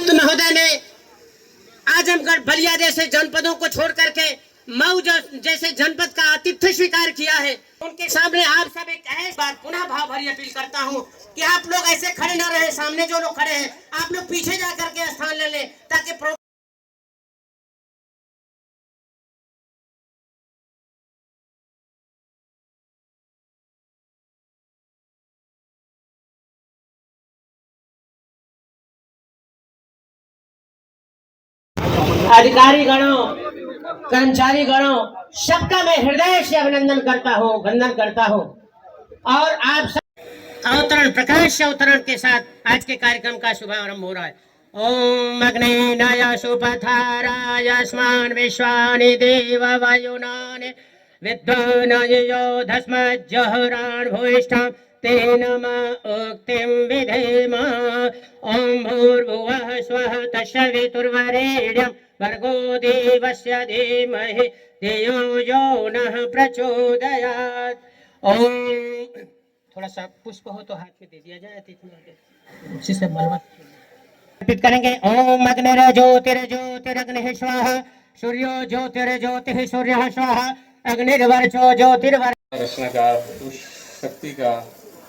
महोदय ने आजमगढ़ बलिया जैसे जनपदों को छोड़ करके मऊ जैसे जनपद का आतिथ्य स्वीकार किया है। उनके सामने आप सब एक ऐसी बार पुनः भाव भरी अपील करता हूं कि आप लोग ऐसे खड़े न रहे, सामने जो लोग खड़े हैं आप लोग पीछे जा करके स्थान ले लें ताकि अधिकारी गणों, कर्मचारी गणों, सबका मैं हृदय से अभिनंदन करता हूँ, वंदन करता हूँ। और आप सब अवतरण, प्रकाश अवतरण के साथ आज के कार्यक्रम का शुभारंभ हो रहा है। ओम अग्नेनाय सुपथाराय अस्मान् विश्वानि देव वायुनानि विद्वानाय योधस्मज्जहरान् भूयिष्ठं तेन उक्तिं विधेम। ओम भूर्भुवः स्वः तत्सवितुर्वरेण्यं भर्गो देवस्य धीमहि धियो यो नः प्रचोदयात्। ओम थोड़ा सा पुष्प हो तो हाथ में दे दिया जाए, उसी से मलबा अर्पित करेंगे। ओम अग्निर्ज्योतिर्ज्योतिरग्निः स्वाहा, सूर्यो ज्योतिर्ज्योतिः सूर्यः स्वाहा, अग्निर्वर्चो ज्योतिर्वर। रचना का उस शक्ति का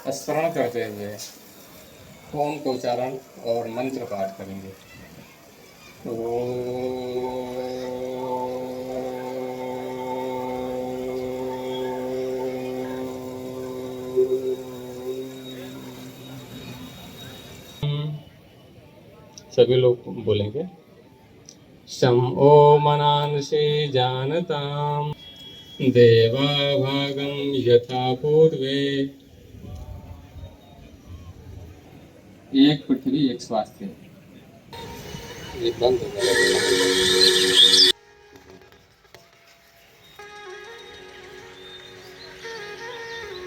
स्मरण करते हुए ओम का उच्चारण और मंत्र पाठ करेंगे। सभी लोग बोलेंगे। शम ओम अनांशे जानताम देवा भागम यथा पूर्वे। एक पृथ्वी एक स्वास्थ्य। ये बंद हो गया।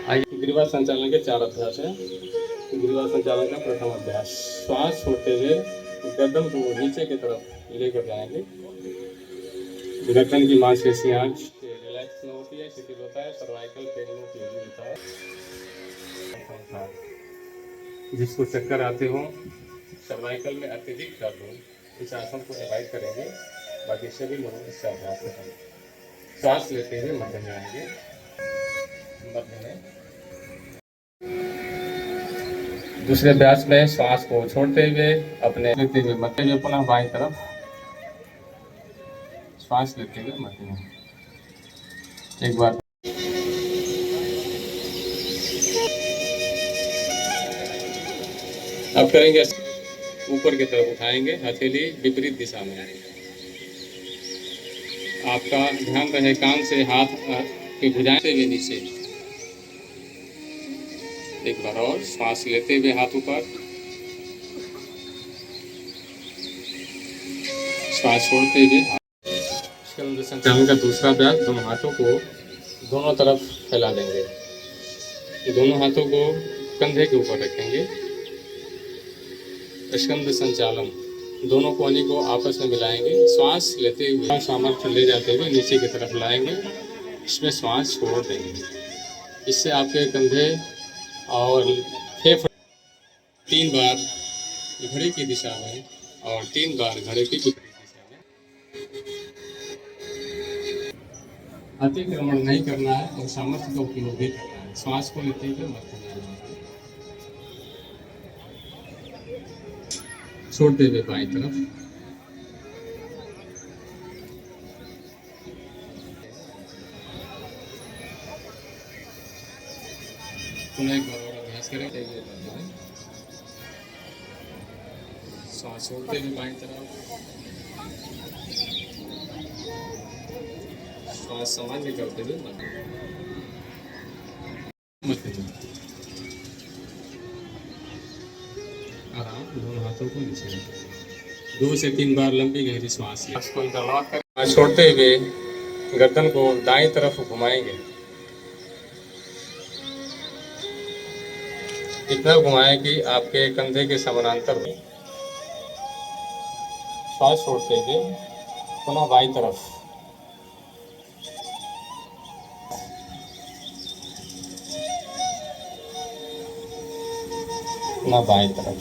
आइए ग्रीवा संचालन के 4 अभ्यास हैं। ग्रीवा संचालन का प्रथम अभ्यास, श्वास छोड़ते हुए गर्दन को नीचे की तरफ लेकर जाएंगे। गर्दन की मांसपेशियां रिलैक्स में होती है, शिथिल होता है, सर्वाइकल पेन में तेजी होता है। जिसको चक्कर आते हो, सर्वाइकल में अत्यधिक दर्द हो, इस आसन को अवॉइड करेंगे। बाकी सभी लोग इसका अभ्यास करेंगे। सांस लेते हुए मध्य में आएंगे, मध्य में। दूसरे अभ्यास में श्वास को छोड़ते हुए अपने लेते हुए मध्य में, पुनः बाईं तरफ श्वास लेते हुए मध्य में। एक बार अब करेंगे, ऊपर की तरफ उठाएंगे, हथेली विपरीत दिशा में। आपका ध्यान रहे कान से हाथ की भुजाएं से भी नीचे। एक बार और सांस लेते हुए हाथ ऊपर, सांस छोड़ते हुए। स्कंद संचालन का दूसरा अभ्यास, दोनों हाथों को दोनों तरफ फैला देंगे। दोनों हाथों को कंधे के ऊपर रखेंगे। स्कंद संचालन, दोनों कोहनी को आपस में मिलाएंगे। श्वास लेते हुए सामर्थ्य ले जाते हुए नीचे की तरफ लाएंगे, इसमें श्वास छोड़ देंगे। इससे आपके कंधे और फेफड़े 3 बार घड़ी की दिशा में और 3 बार घड़ी की विपरीत दिशा में। अतिक्रमण नहीं करना है और सामर्थ्य का उपयोग भी करना है। श्वास को लेते हुए मध्य में छोड़ते हुए बाईं तरफ। पुनः एक बार और अभ्यास करें। सांस छोड़ते हुए बाईं तरफ, श्वास सामान्य करते हुए मध्य में। आराम, दोनों हाथों को नीचे रखें। 2 से 3 बार लंबी गहरी सांस लें। इसको इंटरलॉक करें। छोड़ते हुए गर्दन को दाईं तरफ घुमाएंगे। इतना घुमाएं कि आपके कंधे के समानांतर हो। श्वास छोड़ते हुए पुनः बाईं तरफ। अपना बाएं तरफ।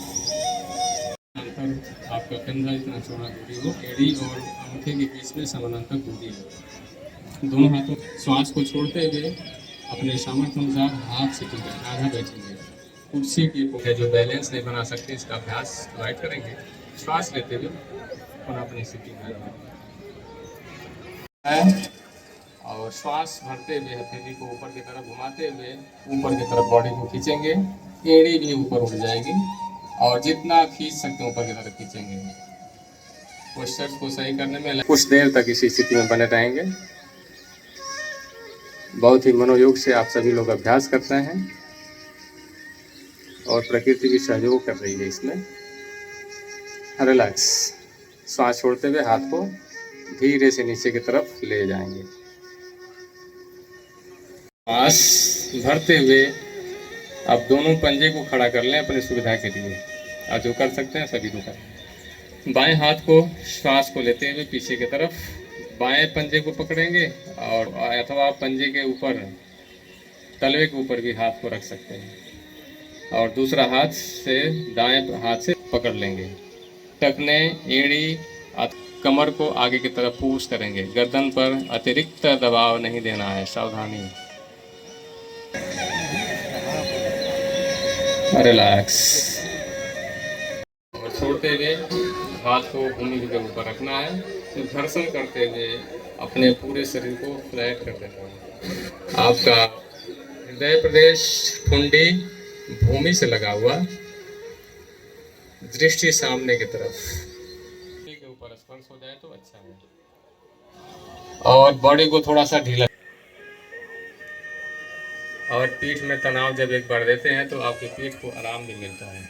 आपका कंधा इतना चौड़ा दूरी हो, एड़ी और अंगूठे के बीच में समानांतर दूरी हो। दोनों हाथों श्वास को छोड़ते हुए अपने सामर्थ्य अनुसार हाथ सीटेंगे, आधा बैठेंगे। कुर्सी की जो बैलेंस नहीं बना सकते इसका अभ्यास डिवाइड करेंगे। श्वास लेते हुए पुनः अपनी स्थिति में आएंगे और श्वास भरते हुए हथेली को ऊपर की तरफ घुमाते हुए ऊपर की तरफ बॉडी को खींचेंगे। एड़ी भी ऊपर उठ जाएगी और जितना खींच सकते हैं ऊपर की तरफ खींचेंगे। पोस्चर्स को सही करने में कुछ देर तक इसी स्थिति में बने रहेंगे। बहुत ही मनोयोग से आप सभी लोग अभ्यास करते हैं और प्रकृति भी सहयोग कर रही है इसमें। रिलैक्स। श्वास छोड़ते हुए हाथ को धीरे से नीचे की तरफ ले जाएंगे। श्वास भरते हुए आप दोनों पंजे को खड़ा कर लें अपनी सुविधा के लिए। आप जो कर सकते हैं सभी को करें। बाएं हाथ को श्वास को लेते हुए पीछे की तरफ बाएं पंजे को पकड़ेंगे और अथवा पंजे के ऊपर तलवे के ऊपर भी हाथ को रख सकते हैं और दूसरा हाथ से दाएं हाथ से पकड़ लेंगे। टखने, एड़ी, कमर को आगे की तरफ पुश करेंगे। गर्दन पर अतिरिक्त दबाव नहीं देना है, सावधानी। रिलैक्स। और छोड़ते हुए हाथ को भूमि के ऊपर रखना है। तो घर्षण करते हुए अपने पूरे शरीर को फ्लैट कर देना है। आपका हृदय प्रदेश ठुंडी भूमि से लगा हुआ, दृष्टि सामने की तरफ के ऊपर स्पर्श हो जाए तो अच्छा है। और बॉडी को थोड़ा सा ढीला और पीठ में तनाव जब एक बार देते हैं तो आपकी पीठ को आराम भी मिलता है।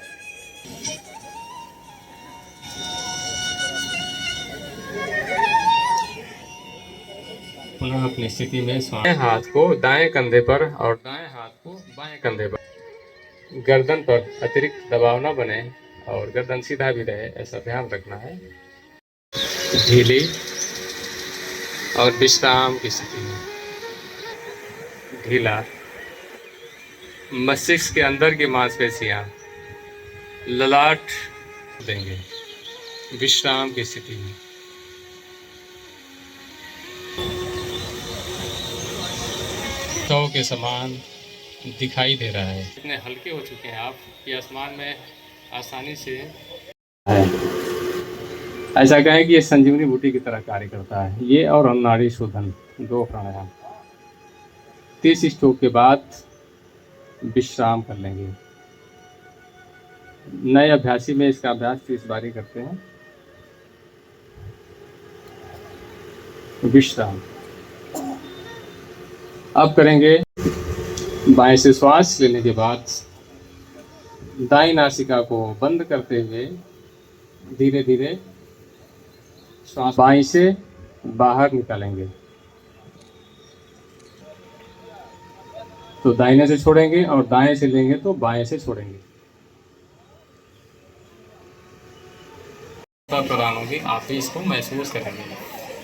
पुनः अपनी स्थिति में बाएं हाथ को दाएं कंधे पर और दाएं हाथ को बाएं कंधे पर। गर्दन पर अतिरिक्त दबाव न बने और गर्दन सीधा भी रहे, ऐसा ध्यान रखना है। ढीली और विश्राम की स्थिति में ढीला। मस्तिष्क के अंदर की मांसपेशियां ललाट देंगे विश्राम की स्थिति में। के समान दिखाई दे रहा है। इतने हल्के हो चुके हैं आप कि आसमान में आसानी से ऐसा कहें कि ये संजीवनी बूटी की तरह कार्य करता है। ये और नाड़ी शोधन, दो प्राणायाम। 30 स्ट्रोक के बाद विश्राम कर लेंगे। नए अभ्यासी में इसका अभ्यास 30 बारी करते हैं। विश्राम। अब करेंगे बाएं से श्वास लेने के बाद दाईं नासिका को बंद करते हुए धीरे धीरे श्वास बाएं से बाहर निकालेंगे। तो दाहिने से छोड़ेंगे और दाएं से लेंगे तो बाएं से छोड़ेंगे। प्रदान होगी, आप भी इसको महसूस करेंगे।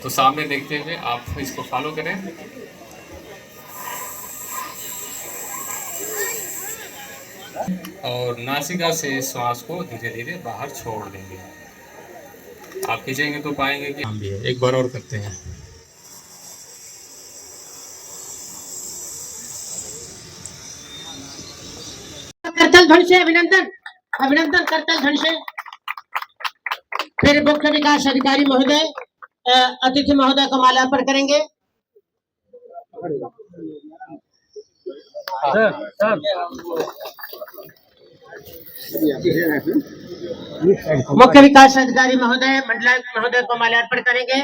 तो सामने देखते हुए आप इसको फॉलो करें। और नासिका से श्वास को धीरे धीरे बाहर छोड़ देंगे। आप खींचेंगे तो पाएंगे कि हम भी है। एक बार और करते हैं। करतल ध्वनि से अभिनंदन, अभिनंदन करतल ध्वनि से। फिर मुख्य विकास अधिकारी महोदय अतिथि महोदय को माल्यार्पण करेंगे। मुख्य विकास अधिकारी महोदय मंडलायुक्त महोदय को माल्यार्पण करेंगे।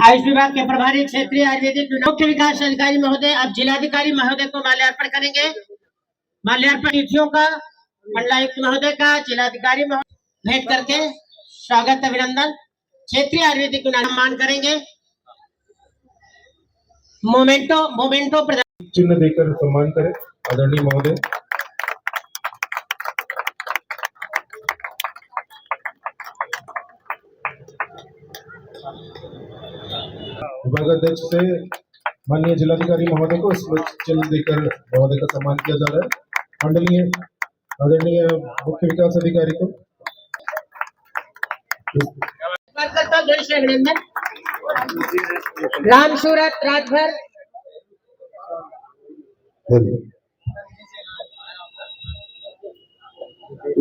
आयुष विभाग के प्रभारी क्षेत्रीय आयुर्वेदिक मुख्य विकास अधिकारी महोदय अब जिलाधिकारी महोदय को माल्यार्पण करेंगे। माल्यार्पण तिथियों का मंडलायुक्त महोदय का जिलाधिकारी महोदय भेंट करके स्वागत अभिनंदन क्षेत्रीय आयुर्वेदिक सम्मान करेंगे। मोमेंटो चिन्ह देकर सम्मान करें आदरणीय महोदय। विभागाध्यक्ष से माननीय जिलाधिकारी महोदय को स्मृति चिन्ह देकर महोदय का सम्मान किया जा रहा है। मंडलीय आदरणीय मुख्य विकास अधिकारी को करता हूं, जय श्री अभिनंदन। राम सूरत रात भर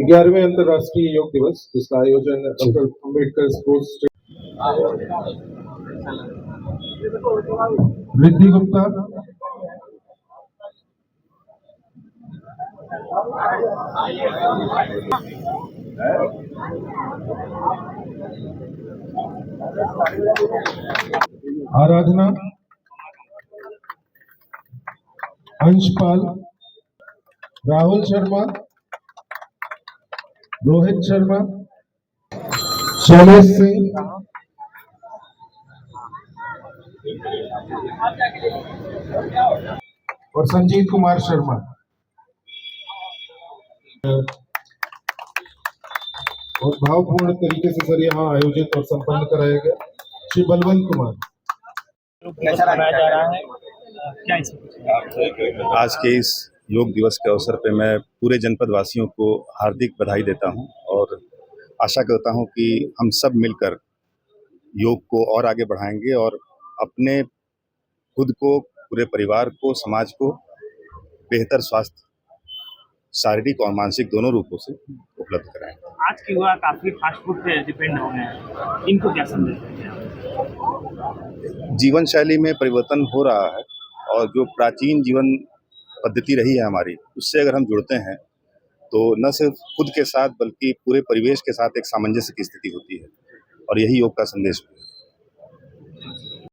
11वें अंतर्राष्ट्रीय योग दिवस जिसका आयोजन डॉक्टर अम्बेडकर स्पोर्ट्स रिद्धि गुप्ता, आराधना, अंशपाल, राहुल शर्मा, रोहित शर्मा, शैलेश सिंह, और संजीत कुमार शर्मा। और भावपूर्ण तरीके से सर यहाँ आयोजित और संपन्न कराया गया। श्री बलवंत कुमार। आज के इस योग दिवस के अवसर पे मैं पूरे जनपद वासियों को हार्दिक बधाई देता हूं और आशा करता हूं कि हम सब मिलकर योग को और आगे बढ़ाएंगे और अपने खुद को, पूरे परिवार को, समाज को बेहतर स्वास्थ्य, शारीरिक और मानसिक दोनों रूपों से उपलब्ध कराएंगे। आज की युवा काफी फास्ट फूड पे डिपेंड हो गए हैं, इनको क्या संदेश देंगे? जीवन शैली में परिवर्तन हो रहा है और जो प्राचीन जीवन पद्धति रही है हमारी, उससे अगर हम जुड़ते हैं तो न सिर्फ खुद के साथ बल्कि पूरे परिवेश के साथ एक सामंजस्य की स्थिति होती है और यही योग का संदेश है।